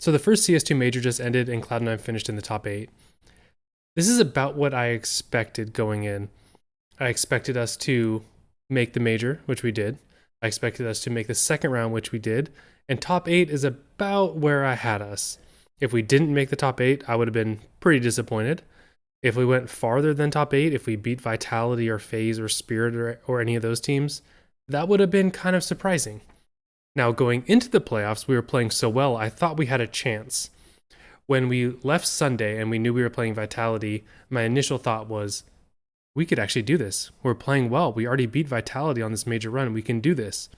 So the first CS2 major just ended and Cloud9 finished in the top 8. This is about what I expected going in. I expected us to make the major, which we did. I expected us to make the second round, which we did. And top 8 is about where I had us. If we didn't make the top 8, I would have been pretty disappointed. If we went farther than top 8, if we beat Vitality or FaZe or Spirit or any of those teams, that would have been kind of surprising. Now, going into the playoffs, we were playing so well, I thought we had a chance. When we left Sunday and we knew we were playing Vitality, my initial thought was, we could actually do this. We're playing well. We already beat Vitality on this major run. We can do this.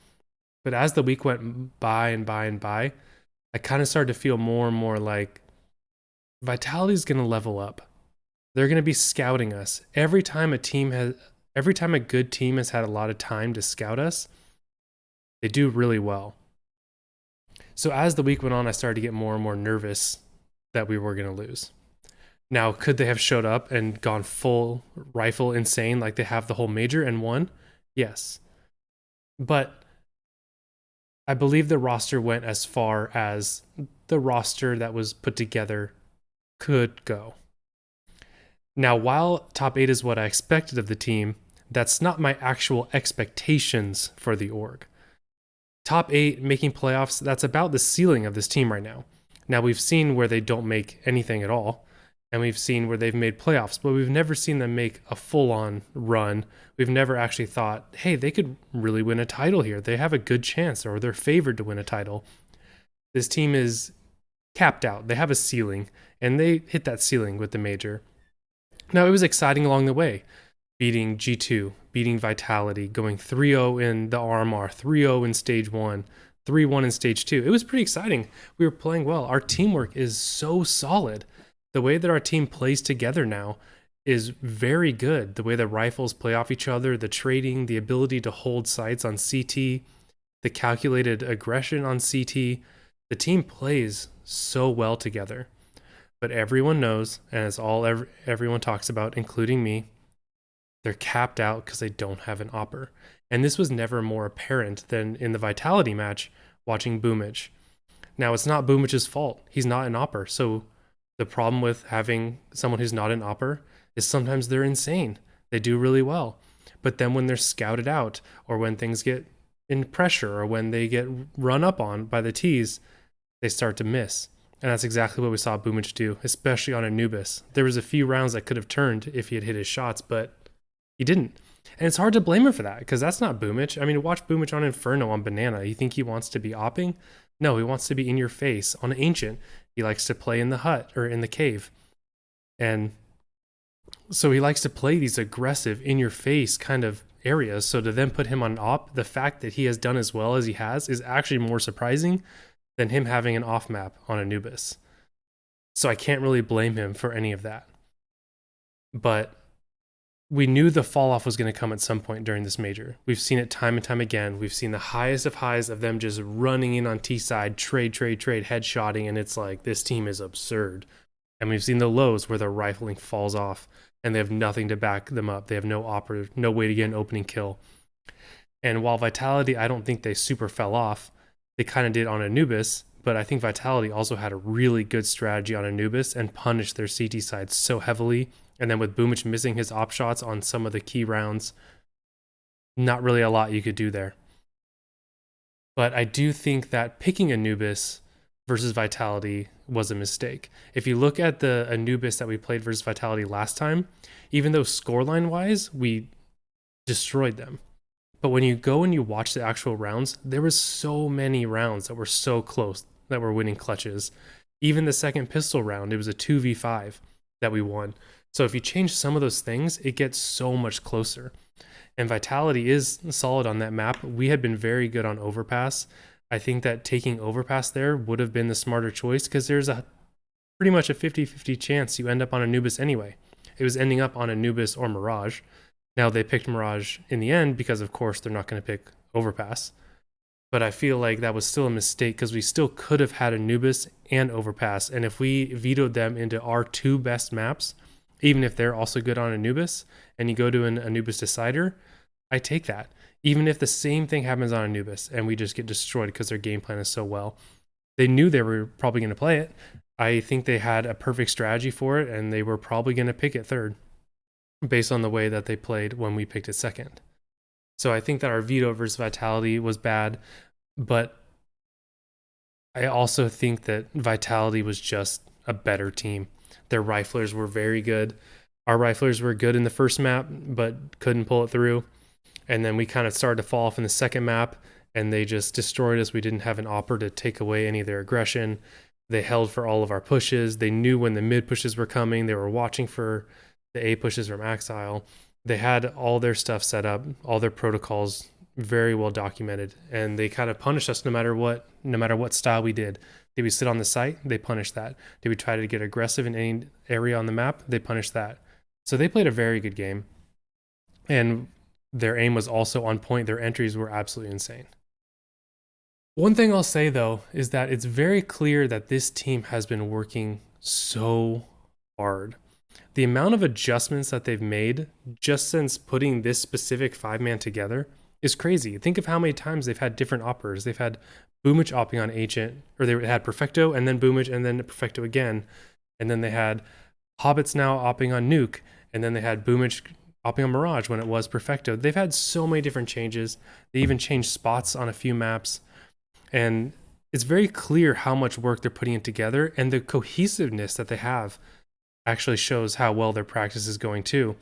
But as the week went by and by and by, I kind of started to feel more and more like Vitality's going to level up. They're going to be scouting us. Every time a good team has had a lot of time to scout us, they do really well. So as the week went on, I started to get more and more nervous that we were going to lose. Now, could they have showed up and gone full rifle insane like they have the whole major and won? Yes. But I believe the roster went as far as the roster that was put together could go. Now, while top 8 is what I expected of the team, that's not my actual expectations for the org. Top 8 making playoffs, that's about the ceiling of this team right now. Now, we've seen where they don't make anything at all, and we've seen where they've made playoffs, but we've never seen them make a full-on run. We've never actually thought, hey, they could really win a title here. They have a good chance, or they're favored to win a title. This team is capped out. They have a ceiling, and they hit that ceiling with the major. Now, it was exciting along the way, beating G2, beating Vitality, going 3-0 in the RMR, 3-0 in Stage 1, 3-1 in Stage 2. It was pretty exciting. We were playing well. Our teamwork is so solid. The way that our team plays together now is very good. The way the rifles play off each other, the trading, the ability to hold sites on CT, the calculated aggression on CT, the team plays so well together. But everyone knows, and it's all everyone talks about, including me, they're capped out because they don't have an Awper. And this was never more apparent than in the Vitality match watching Boomich. Now, it's not Boomich's fault. He's not an Awper. So the problem with having someone who's not an Awper is sometimes they're insane. They do really well. But then when they're scouted out, or when things get in pressure, or when they get run up on by the T's, they start to miss. And that's exactly what we saw Boomich do, especially on Anubis. There was a few rounds that could have turned if he had hit his shots, but he didn't. And it's hard to blame him for that, because that's not Boomich. I mean, watch Boomich on Inferno on Banana. You think he wants to be opping? No, he wants to be in your face. On Ancient, he likes to play in the hut or in the cave. And so he likes to play these aggressive, in your face kind of areas. So to then put him on an op, the fact that he has done as well as he has is actually more surprising than him having an off map on Anubis. So I can't really blame him for any of that. But we knew the fall off was going to come at some point during this major. We've seen it time and time again. We've seen the highest of highs of them just running in on T side, trade, headshotting, and it's like, this team is absurd. And we've seen the lows where their rifling falls off and they have nothing to back them up. They have no Awper, no way to get an opening kill. And while Vitality, I don't think they super fell off, they kind of did on Anubis, but I think Vitality also had a really good strategy on Anubis and punished their CT side so heavily. And then with Boomich missing his op shots on some of the key rounds, not really a lot you could do there. But I do think that picking Anubis versus Vitality was a mistake. If you look at the Anubis that we played versus Vitality last time, even though scoreline-wise, we destroyed them. But when you go and you watch the actual rounds, there was so many rounds that were so close that were winning clutches. Even the second pistol round, it was a 2v5 that we won. So if you change some of those things, it gets so much closer. And Vitality is solid on that map. We had been very good on Overpass. I think that taking Overpass there would have been the smarter choice, because there's a pretty much a 50-50 chance you end up on Anubis anyway. It was ending up on Anubis or Mirage. Now, they picked Mirage in the end because, of course, they're not going to pick Overpass. But I feel like that was still a mistake, because we still could have had Anubis and Overpass. And if we vetoed them into our two best maps, even if they're also good on Anubis, and you go to an Anubis Decider, I take that. Even if the same thing happens on Anubis and we just get destroyed because their game plan is so well. They knew they were probably going to play it. I think they had a perfect strategy for it, and they were probably going to pick it third based on the way that they played when we picked it second. So I think that our veto versus Vitality was bad, but I also think that Vitality was just a better team. Their riflers were very good. Our riflers were good in the first map, but couldn't pull it through. And then we kind of started to fall off in the second map, and they just destroyed us. We didn't have an Awper to take away any of their aggression. They held for all of our pushes. They knew when the mid pushes were coming. They were watching for the A pushes from Axile. They had all their stuff set up, all their protocols very well documented, and they kind of punished us no matter what style we did. Did we sit on the site? They punished that. Did we try to get aggressive in any area on the map? They punished that. So they played a very good game, and their aim was also on point. Their entries were absolutely insane. One thing I'll say though is that it's very clear that this team has been working so hard. The amount of adjustments that they've made just since putting this specific 5-man together is crazy. Think of how many times they've had different oppers. They've had Boomich opping on Ancient, or they had Perfecto and then Boomich and then Perfecto again. And then they had Hobbits now opping on Nuke, and then they had Boomich opping on Mirage when it was Perfecto. They've had so many different changes. They even changed spots on a few maps. And it's very clear how much work they're putting in together, and the cohesiveness that they have actually shows how well their practice is going too.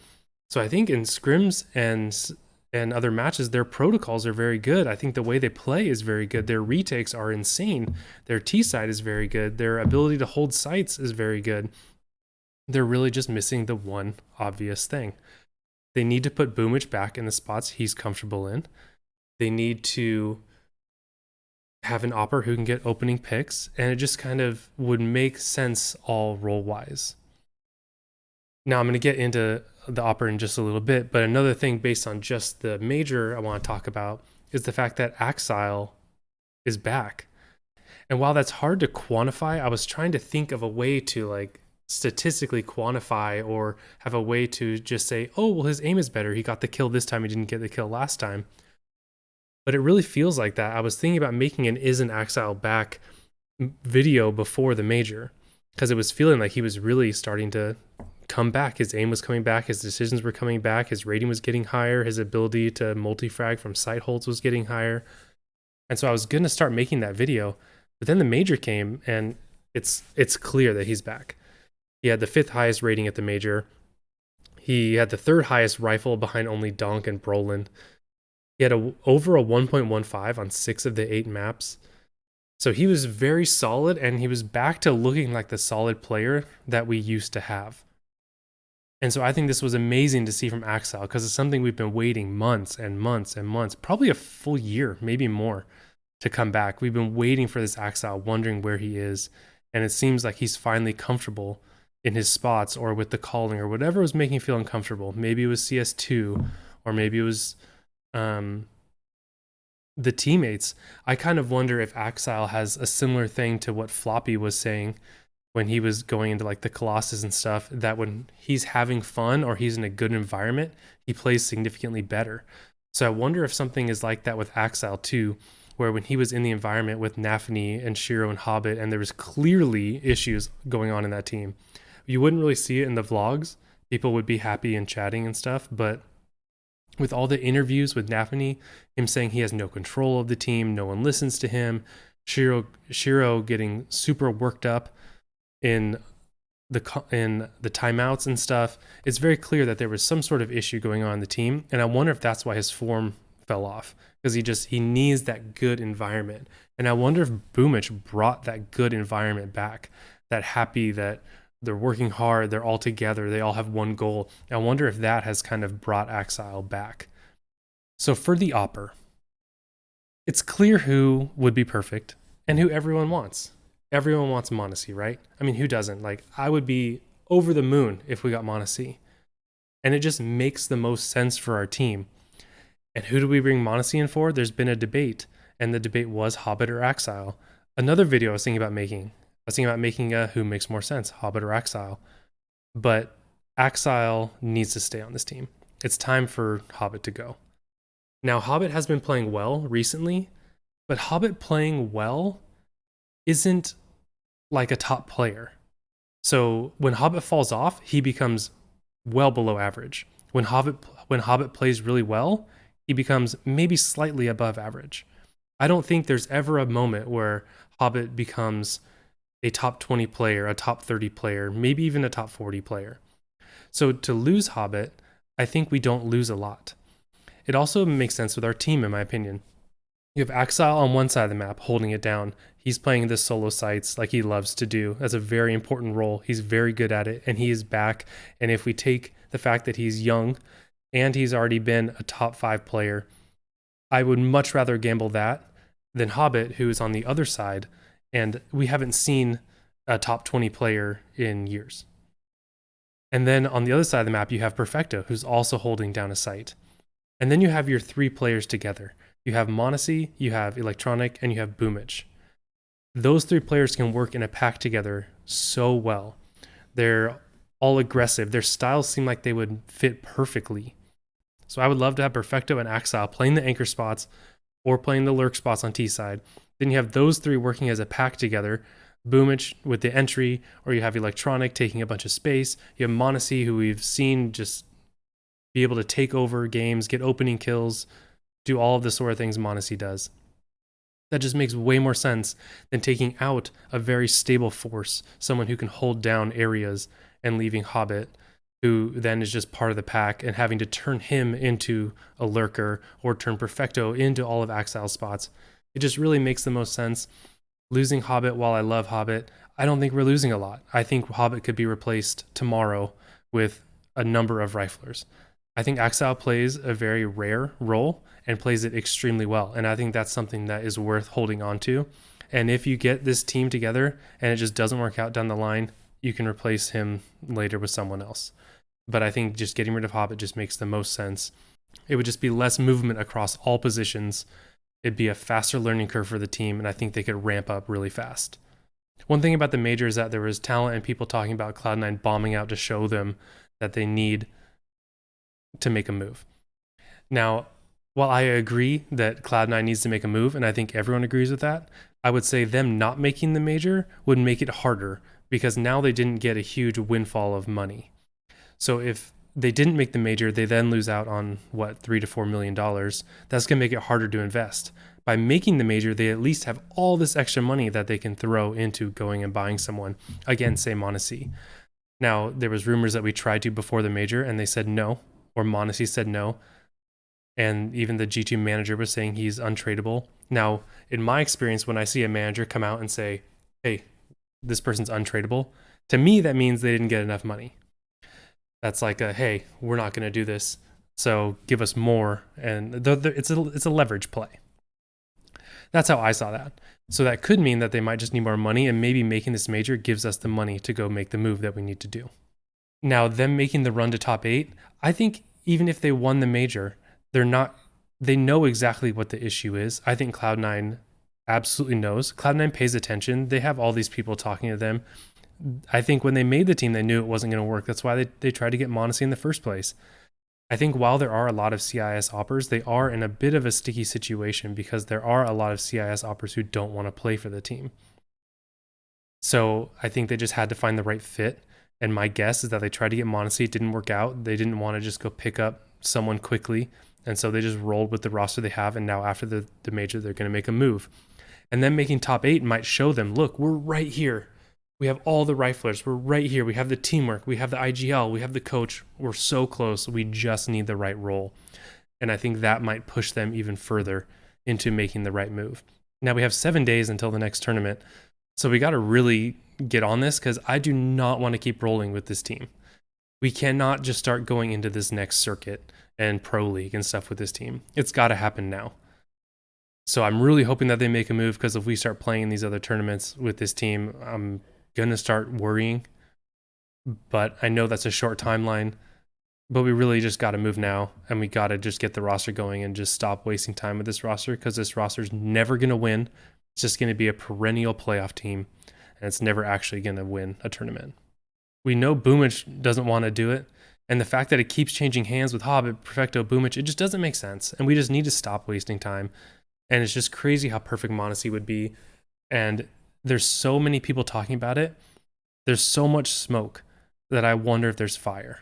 So I think in scrims and other matches, their protocols are very good. I think the way they play is very good. Their retakes are insane. Their T side is very good. Their ability to hold sites is very good. They're really just missing the one obvious thing. They need to put Boomich back in the spots he's comfortable in. They need to have an Awper who can get opening picks, and it just kind of would make sense all role-wise. Now I'm going to get into the Awper in just a little bit, but another thing based on just the major I want to talk about is the fact that Axile is back. And while that's hard to quantify, I was trying to think of a way to like statistically quantify or have a way to just say, oh, well, his aim is better. He got the kill this time. He didn't get the kill last time. But it really feels like that. I was thinking about making an Isn't Axile Back video before the major, because it was feeling like he was really starting to come back. His aim was coming back. His decisions were coming back. His rating was getting higher. His ability to multi-frag from site holds was getting higher. And so I was going to start making that video. But then the major came, and it's clear that he's back. He had the 5th highest rating at the major. He had the 3rd highest rifle behind only Donk and Brolin. He had over a 1.15 on 6 of the 8 maps. So he was very solid, and he was back to looking like the solid player that we used to have. And so I think this was amazing to see from Axile, because it's something we've been waiting months and months and months, probably a full year, maybe more, to come back. We've been waiting for this Axile, wondering where he is. And it seems like he's finally comfortable in his spots or with the calling or whatever was making him feel uncomfortable. Maybe it was CS2, or maybe it was the teammates. I kind of wonder if Axile has a similar thing to what Floppy was saying when he was going into like the Colossus and stuff, that when he's having fun or he's in a good environment, he plays significantly better. So I wonder if something is like that with Axile too, where when he was in the environment with Nafany and Shiro and Hobbit, and there was clearly issues going on in that team, you wouldn't really see it in the vlogs. People would be happy and chatting and stuff, but with all the interviews with Nafany, him saying he has no control of the team, no one listens to him, Shiro getting super worked up in the timeouts and stuff, it's very clear that there was some sort of issue going on in the team. And I wonder if that's why his form fell off, because he needs that good environment. And I wonder if Boomich brought that good environment back, that happy that they're working hard, they're all together, they all have one goal. I wonder if that has kind of brought Axile back. So for the Awper, it's clear who would be perfect and who everyone wants. Everyone wants Monesy, right? I mean, who doesn't? Like, I would be over the moon if we got Monesy. And it just makes the most sense for our team. And who do we bring Monesy in for? There's been a debate, and the debate was Hobbit or Axile. Another video I was thinking about making a who makes more sense, Hobbit or Axile. But Axile needs to stay on this team. It's time for Hobbit to go. Now, Hobbit has been playing well recently, but Hobbit playing well isn't like a top player. So when Hobbit falls off, he becomes well below average. When Hobbit plays really well, he becomes maybe slightly above average. I don't think there's ever a moment where Hobbit becomes a top 20 player, a top 30 player, maybe even a top 40 player. So to lose Hobbit, I think we don't lose a lot. It also makes sense with our team, in my opinion. You have Axile on one side of the map holding it down. He's playing the solo sites like he loves to do. That's a very important role. He's very good at it, and he is back. And if we take the fact that he's young and he's already been a top 5 player, I would much rather gamble that than Hobbit, who is on the other side, and we haven't seen a top 20 player in years. And then on the other side of the map, you have Perfecto, who's also holding down a site. And then you have your 3 players together. You have Monesy, you have Electronic, and you have Boomich. Those 3 players can work in a pack together so well. They're all aggressive. Their styles seem like they would fit perfectly. So I would love to have Perfecto and Axile playing the anchor spots or playing the lurk spots on T side. Then you have those 3 working as a pack together. Boomich with the entry, or you have Electronic taking a bunch of space. You have Monesy, who we've seen just be able to take over games, get opening kills, do all of the sort of things Monesy does. That just makes way more sense than taking out a very stable force, someone who can hold down areas, and leaving Hobbit, who then is just part of the pack, and having to turn him into a lurker or turn Perfecto into all of Axile's spots. It just really makes the most sense. Losing Hobbit, while I love Hobbit, I don't think we're losing a lot. I think Hobbit could be replaced tomorrow with a number of riflers. I think Axile plays a very rare role and plays it extremely well. And I think that's something that is worth holding on to. And if you get this team together and it just doesn't work out down the line, you can replace him later with someone else. But I think just getting rid of Hobbit just makes the most sense. It would just be less movement across all positions. It'd be a faster learning curve for the team, and I think they could ramp up really fast. One thing about the major is that there was talent and people talking about Cloud9 bombing out to show them that they need to make a move. Now, while I agree that Cloud9 needs to make a move, and I think everyone agrees with that, I would say them not making the major would make it harder because now they didn't get a huge windfall of money. So if they didn't make the major, they then lose out on $3 to $4 million. That's going to make it harder to invest. By making the major, they at least have all this extra money that they can throw into going and buying someone. Again, say Monesy. Now, there was rumors that we tried to before the major and they said no, or Monesy said no. And even the G2 manager was saying he's untradeable. Now, in my experience, when I see a manager come out and say, hey, this person's untradeable, to me, that means they didn't get enough money. That's like hey, we're not going to do this, so give us more. And it's a leverage play. That's how I saw that. So that could mean that they might just need more money, and maybe making this major gives us the money to go make the move that we need to do. Now, them making the run to top 8, I think even if they won the major, they know exactly what the issue is. I think Cloud9 absolutely knows. Cloud9 pays attention. They have all these people talking to them. I think when they made the team, they knew it wasn't going to work. That's why they tried to get Monesy in the first place. I think while there are a lot of CIS Awpers, they are in a bit of a sticky situation because there are a lot of CIS Awpers who don't want to play for the team. So I think they just had to find the right fit. And my guess is that they tried to get Monesy. It didn't work out. They didn't want to just go pick up someone quickly. And so they just rolled with the roster they have. And now after the major, they're going to make a move. And then making top 8 might show them, look, we're right here. We have all the riflers. We're right here. We have the teamwork. We have the IGL. We have the coach. We're so close. We just need the right role. And I think that might push them even further into making the right move. Now we have 7 days until the next tournament. So we got to really get on this because I do not want to keep rolling with this team. We cannot just start going into this next circuit and pro league and stuff with this team. It's got to happen now. So I'm really hoping that they make a move because if we start playing in these other tournaments with this team, I'm going to start worrying. But I know that's a short timeline. But we really just got to move now. And we got to just get the roster going and just stop wasting time with this roster because this roster is never going to win. It's just going to be a perennial playoff team. And it's never actually going to win a tournament. We know Boomich doesn't want to do it. And the fact that it keeps changing hands with Hobbit, Perfecto, Boomich, it just doesn't make sense. And we just need to stop wasting time. And it's just crazy how perfect Monesy would be. And there's so many people talking about it. There's so much smoke that I wonder if there's fire.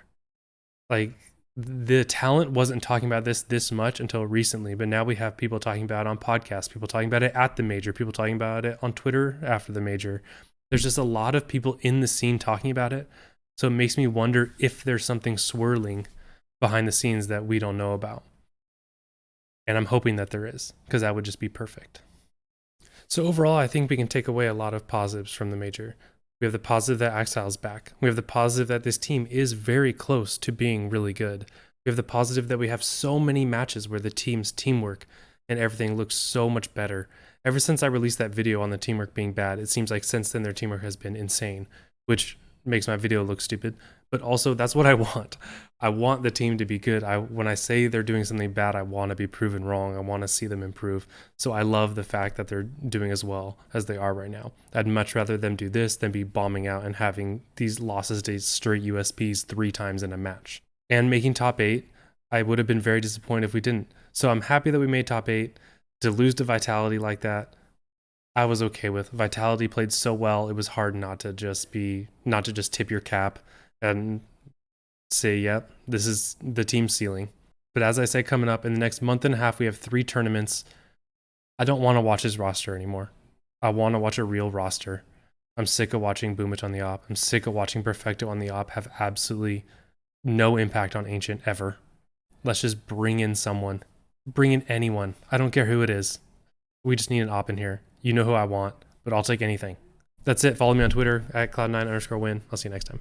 Like, the talent wasn't talking about this much until recently, but now we have people talking about it on podcasts, people talking about it at the major, people talking about it on Twitter after the major. There's just a lot of people in the scene talking about it. So it makes me wonder if there's something swirling behind the scenes that we don't know about. And I'm hoping that there is, because that would just be perfect. So overall, I think we can take away a lot of positives from the major. We have the positive that Axile's back. We have the positive that this team is very close to being really good. We have the positive that we have so many matches where the team's teamwork and everything looks so much better. Ever since I released that video on the teamwork being bad, it seems like since then their teamwork has been insane, which makes my video look stupid. But also, that's what I want. I want the team to be good. When I say they're doing something bad, I want to be proven wrong. I want to see them improve. So I love the fact that they're doing as well as they are right now. I'd much rather them do this than be bombing out and having these losses to straight USPs 3 times in a match. And making top 8, I would have been very disappointed if we didn't. So I'm happy that we made top 8. To lose to Vitality like that, I was okay with. Vitality played so well, it was hard not to just tip your cap and say, yep, this is the team ceiling. But as I say, coming up in the next month and a half, we have 3 tournaments. I don't want to watch his roster anymore. I want to watch a real roster. I'm sick of watching Boomich on the op. I'm sick of watching Perfecto on the op have absolutely no impact on Ancient ever. Let's just bring in someone. Bring in anyone. I don't care who it is. We just need an op in here. You know who I want, but I'll take anything. That's it. Follow me on Twitter at Cloud9_win. I'll see you next time.